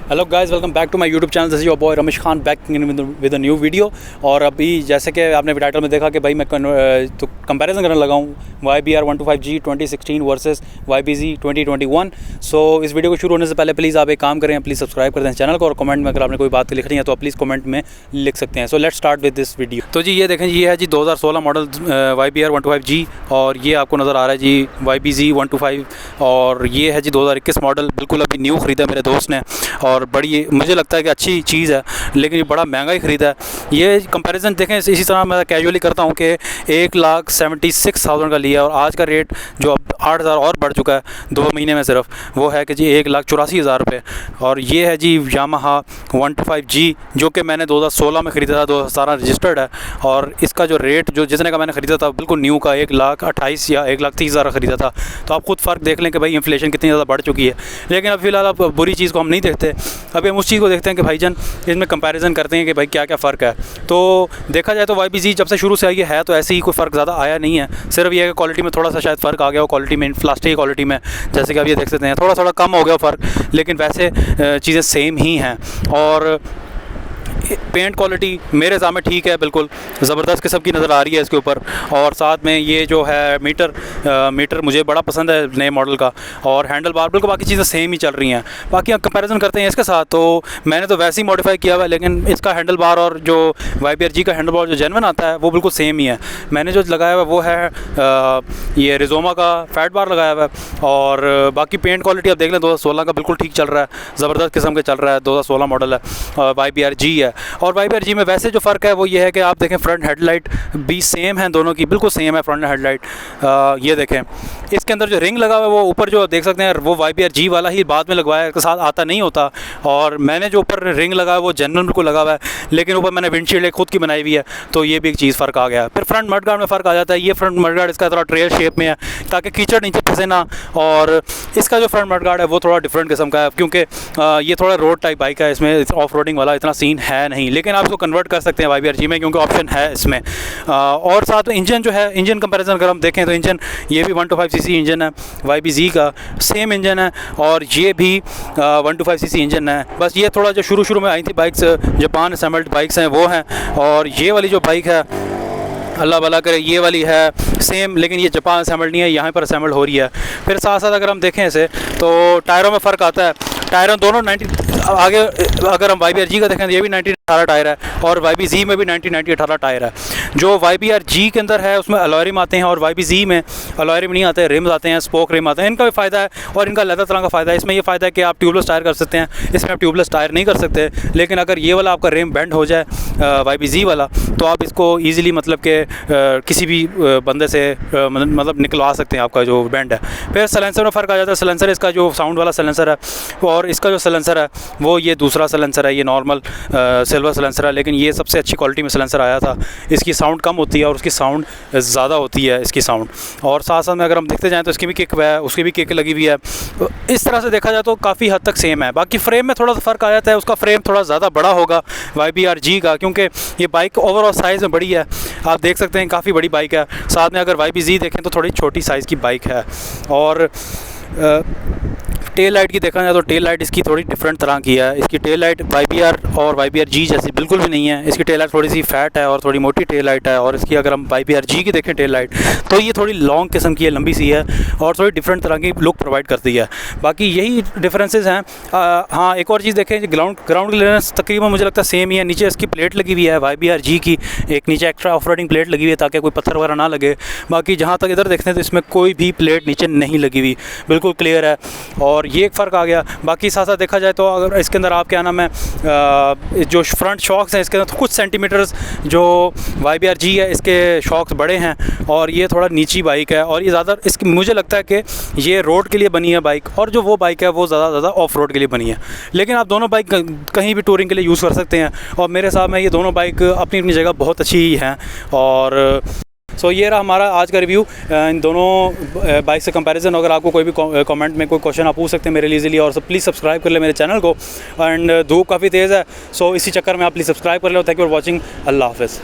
Hello guys, welcome back to my YouTube channel. This is your boy Ramish Khan back with a new video. और अभी जैसे कि आपने title में देखा कि भाई मैं तो कंपैरिजन करने लगा हूँ Ybr125G 2016 वर्सेस YBZ 2021। सो इस वीडियो को शुरू होने से पहले प्लीज़ आप एक काम करें, प्लीज़ सब्सक्राइब कर दें चैनल को, और कमेंट में अगर आपने कोई बात लिखनी है तो आप प्लीज़ कमेंट में लिख सकते हैं। So let's start with this video. तो जी ये देखें, ये है जी 2016 मॉडल Ybr125G, और ये आपको नज़र आ रहा है जी YBZ125, और ये है जी 2021 मॉडल, बिल्कुल अभी न्यू ख़रीदा मेरे दोस्त ने, और बड़ी मुझे लगता है कि अच्छी चीज़ है, लेकिन ये बड़ा महंगा ही ख़रीदा है। ये कंपैरिजन देखें, इसी तरह मैं कैजुअली करता हूँ कि 1,76,000 का लिया, और आज का रेट जो अब 8,000 और बढ़ चुका है 2 महीने में सिर्फ, वो है कि जी 1,84,000 रुपये। और ये है जी Yamaha 125G, जो कि मैंने 2016 में ख़रीदा था, 2017 रजिस्टर्ड है, और इसका जो रेट जो जितने का मैंने ख़रीदा था बिल्कुल न्यू का 1,28,000 या 1,30,000 ख़रीदा था। तो आप खुद फ़र्क देख लें कि भाई इन्फ्लेशन कितनी ज़्यादा बढ़ चुकी है। लेकिन अब फ़िलहाल अब बुरी चीज़ को हम नहीं देखते, अभी हम उस चीज़ को देखते हैं कि भाईजान इसमें कंपैरिजन करते हैं कि भाई क्या क्या फ़र्क है। तो देखा जाए तो YBZ जब से शुरू से आई है तो ऐसे ही कोई फ़र्क ज़्यादा आया नहीं है, सिर्फ ये है कि क्वालिटी में थोड़ा सा शायद फ़र्क आ गया हो, क्वालिटी में, प्लास्टिक की क्वालिटी में, जैसे कि आप ये देख सकते हैं थोड़ा कम हो गया फ़र्क, लेकिन वैसे चीज़ें सेम ही हैं। और पेंट क्वालिटी मेरे सामने ठीक है, बिल्कुल ज़बरदस्त किस्म की नज़र आ रही है इसके ऊपर। और साथ में ये जो है मीटर मुझे बड़ा पसंद है नए मॉडल का, और हैंडल बार बिल्कुल बाकी चीज़ें सेम ही चल रही हैं। बाकी आप कंपैरिजन करते हैं इसके साथ, तो मैंने तो वैसे ही मॉडिफाई किया हुआ है, लेकिन इसका हैंडल बार और जो YBRG का हैंडल बार जो जेन्युइन आता है वो बिल्कुल सेम ही है। मैंने जो लगाया हुआ है वो है ये रिजोमा का फैट बार लगाया हुआ है, और बाकी पेंट क्वालिटी आप देख लें 2016 का बिल्कुल ठीक चल रहा है, ज़बरदस्त किस्म के चल रहा है, 2016 मॉडल है, YBRG है। और YBRG में वैसे जो फ़र्क है वो ये है कि आप देखें फ्रंट हेडलाइट भी सेम है, दोनों की बिल्कुल सेम है फ्रंट हेडलाइट। ये देखें इसके अंदर जो रिंग लगा हुआ है वो ऊपर जो देख सकते हैं वो YBRG वाला ही बाद में लगवाया है, के साथ आता नहीं होता। और मैंने जो ऊपर रिंग लगाया है वो जनरल बिल्कुल लगा हुआ है, लेकिन ऊपर मैंने विंडशील्ड एक खुद की बनाई हुई है, तो ये भी एक चीज़ फ़र्क आ गया। फिर फ्रंट मडगार्ड में फ़र्क आ जाता है। ये फ्रंट मडगार्ड इसका थोड़ा ट्रेल शेप में है ताकि कीचड़ नीचे फंसे ना, और इसका जो फ्रंट मडगार्ड है वो थोड़ा डिफरेंट किस्म का है, क्योंकि ये थोड़ा रोड टाइप बाइक है, इसमें ऑफ रोडिंग वाला इतना सीन है नहीं, लेकिन आप इसको कन्वर्ट कर सकते हैं YBRG में, क्योंकि ऑप्शन है इसमें। और साथ में इंजन जो है, इंजन कंपैरिजन अगर हम देखें तो इंजन ये भी 125cc इंजन है, YBZ का सेम इंजन है, और ये भी 125cc इंजन है। बस ये थोड़ा जो शुरू में आई थी बाइक्स, जापान असेंबल्ड बाइक्स हैं वो हैं, और ये वाली जो बाइक है अल्लाह भला करे ये वाली है सेम, लेकिन ये जापान असेंबल्ड नहीं है, यहाँ पर असेंबल्ड हो रही है। फिर साथ साथ अगर हम देखें इसे तो टायरों में फ़र्क आता है। टायरों दोनों 90 आगे, अगर हम YBRG का देखें तो ये भी 1918 टायर है, और YBZ में भी 1918 टायर है। जो YBRG के अंदर है उसमें अलॉय रिम आते हैं, और YBZ में अलॉय रिम नहीं आते, रिम्स आते हैं, स्पोक रिम आते हैं। इनका भी फ़ायदा है और इनका अलग तरह का फ़ायदा है। इसमें ये फ़ायदा है कि आप ट्यूबलेस टायर कर सकते हैं, इसमें आप ट्यूबलेस टायर नहीं कर सकते। लेकिन अगर ये वाला आपका रिम बेंड हो जाए YBZ वाला, तो आप इसको ईज़िली मतलब कि किसी भी बंदे से मतलब निकलवा सकते हैं आपका जो बेंड है। फिर सलेंसर में फ़र्क आ जाता है। सलेंसर इसका जो साउंड वाला सलेंसर है, और इसका जो सलेंसर है वो ये दूसरा सलेंसर है, ये नॉर्मल सिल्वर सलेंसर है, लेकिन ये सबसे अच्छी क्वालिटी में सलेंसर आया था। इसकी साउंड कम होती है और उसकी साउंड ज़्यादा होती है इसकी साउंड। और साथ साथ में अगर हम देखते जाएँ तो इसकी भी किक है, उसकी भी किक लगी हुई है। इस तरह से देखा जाए तो काफ़ी हद तक सेम है। बाकी फ्रेम में थोड़ा सा फ़र्क आ जाता है, उसका फ्रेम थोड़ा ज़्यादा बड़ा होगा YBRG का, क्योंकि ये बाइक ओवरऑल साइज़ में बड़ी है, आप देख सकते हैं काफ़ी बड़ी बाइक है। साथ में अगर YBZ देखें तो थोड़ी छोटी साइज़ की बाइक है। और टेल लाइट की देखा जाए तो टेल लाइट इसकी थोड़ी डिफरेंट तरह की है। इसकी टेल लाइट YBR और YBRG जैसी बिल्कुल भी नहीं है। इसकी टेल लाइट थोड़ी सी फैट है और थोड़ी मोटी टेल लाइट है, और इसकी अगर हम YBRG की देखें टेल लाइट तो ये थोड़ी लॉन्ग किस्म की है, लंबी सी है, और थोड़ी डिफरेंट तरह की लुक प्रोवाइड करती है। बाकी यही डिफरेंसेस हैं। हाँ, एक और चीज़ देखें, ग्राउंड क्लियरेंस तकरीबन मुझे लगता है सेम ही है। नीचे इसकी प्लेट लगी हुई है YBRG की, एक नीचे एक्स्ट्रा ऑफ रोडिंग प्लेट लगी हुई है ताकि कोई पत्थर वगैरह ना लगे। बाकी जहाँ तक इधर देखते हैं तो इसमें कोई भी प्लेट नीचे नहीं लगी हुई, बिल्कुल क्लियर है, और ये एक फ़र्क आ गया। बाकी साथ साथ देखा जाए तो अगर इसके अंदर आप क्या नाम है, जो फ्रंट शॉक्स हैं इसके अंदर तो कुछ सेंटीमीटर्स जो YBRG है इसके शॉक्स बड़े हैं, और ये थोड़ा नीची बाइक है, और ये ज़्यादा इसकी मुझे लगता है कि ये रोड के लिए बनी है बाइक, और जो वो बाइक है वो ज़्यादा ऑफ रोड के लिए बनी है। लेकिन आप दोनों बाइक कहीं भी टूरिंग के लिए यूज़ कर सकते हैं, और मेरे हिसाब में ये दोनों बाइक अपनी अपनी जगह बहुत अच्छी हैं। और सो ये रहा हमारा आज का रिव्यू इन दोनों बाइक से कंपैरिजन। अगर आपको कोई भी कमेंट में कोई क्वेश्चन आप पूछ सकते हैं मेरे लिए इजीली, और प्लीज़ सब्सक्राइब कर ले मेरे चैनल को। एंड धूप काफ़ी तेज़ है, सो इसी चक्कर में आप प्लीज़ सब्सक्राइब कर लो। Thank you for watching. अल्लाह हाफ़िज़।